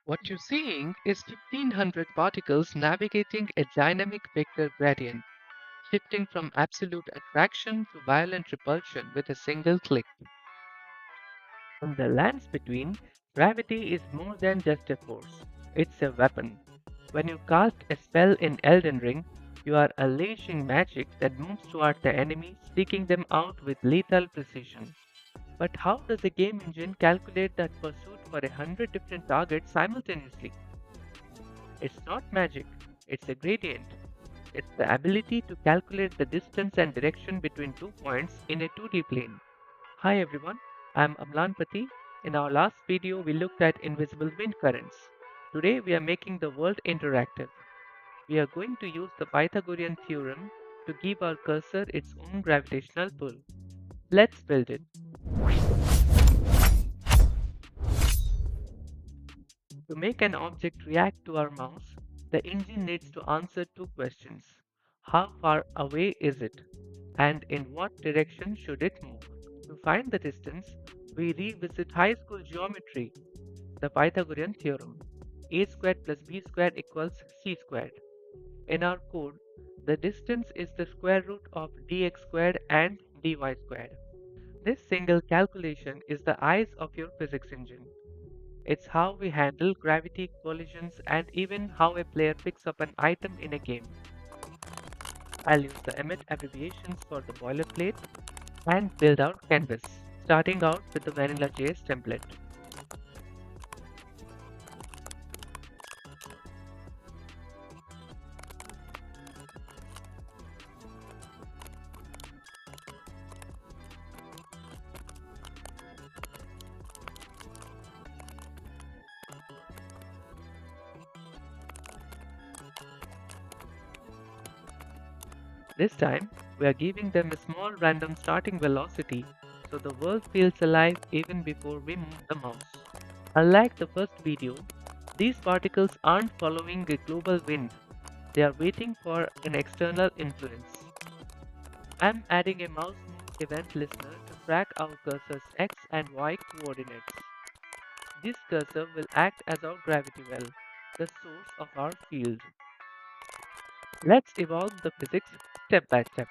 What you're seeing is 1500 particles navigating a dynamic vector gradient, shifting from absolute attraction to violent repulsion with a single click. On the lands between, gravity is more than just a force, it's a weapon. When you cast a spell in Elden Ring, you are unleashing magic that moves toward the enemy, seeking them out with lethal precision. But how does a game engine calculate that pursuit for 100 different targets simultaneously? It's not magic, it's a gradient. It's the ability to calculate the distance and direction between 2 points in a 2D plane. Hi everyone, I'm Amlan Pati. In our last video, we looked at invisible wind currents. Today, we are making the world interactive. We are going to use the Pythagorean theorem to give our cursor its own gravitational pull. Let's build it. To make an object react to our mouse, the engine needs to answer two questions. How far away is it? And in what direction should it move? To find the distance, we revisit high school geometry, the Pythagorean theorem. A squared plus b squared equals c squared. In our code, the distance is the square root of dx squared and dy squared. This single calculation is the eyes of your physics engine. It's how we handle gravity collisions and even how a player picks up an item in a game. I'll use the emit abbreviations for the boilerplate and build our canvas, starting out with the vanilla.js template. This time, we are giving them a small random starting velocity so the world feels alive even before we move the mouse. Unlike the first video, these particles aren't following a global wind, they are waiting for an external influence. I'm adding a mouse move event listener to track our cursor's x and y coordinates. This cursor will act as our gravity well, the source of our field. Let's evolve the physics step by step.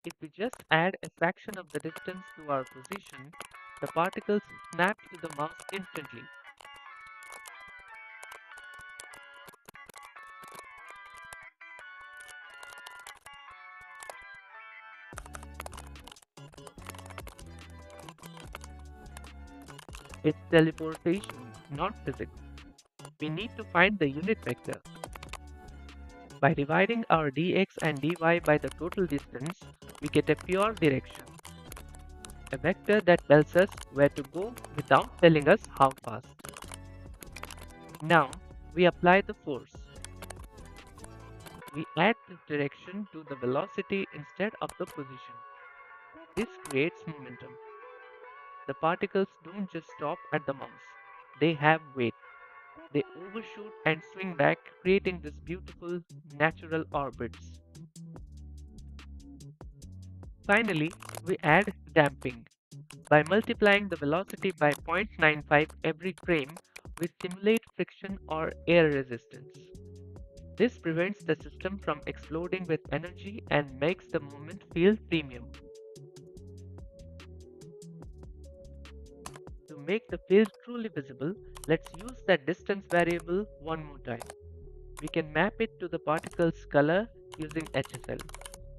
If we just add a fraction of the distance to our position, the particles snap to the mouse instantly. It's teleportation, not physics. We need to find the unit vector. By dividing our dx and dy by the total distance, we get a pure direction. A vector that tells us where to go without telling us how fast. Now, we apply the force. We add this direction to the velocity instead of the position. This creates momentum. The particles don't just stop at the mouse, they have weight. They overshoot and swing back, creating these beautiful natural orbits. Finally, we add damping. By multiplying the velocity by 0.95 every frame, we simulate friction or air resistance. This prevents the system from exploding with energy and makes the movement feel premium. To make the field truly visible, let's use that distance variable one more time. We can map it to the particle's color using HSL.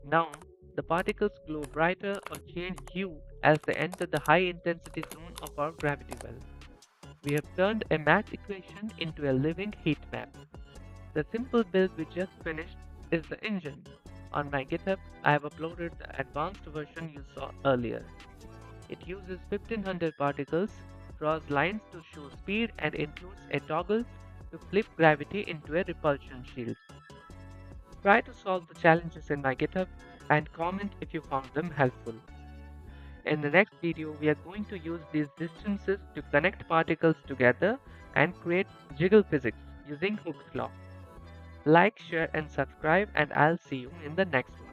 Now, the particles glow brighter or change hue as they enter the high intensity zone of our gravity well. We have turned a math equation into a living heat map. The simple build we just finished is the engine. On my GitHub, I have uploaded the advanced version you saw earlier. It uses 1500 particles, draws lines to show speed, and includes a toggle to flip gravity into a repulsion shield. Try to solve the challenges in my GitHub and comment if you found them helpful. In the next video, we are going to use these distances to connect particles together and create jiggle physics using Hooke's law. Like, share, and subscribe, and I'll see you in the next one.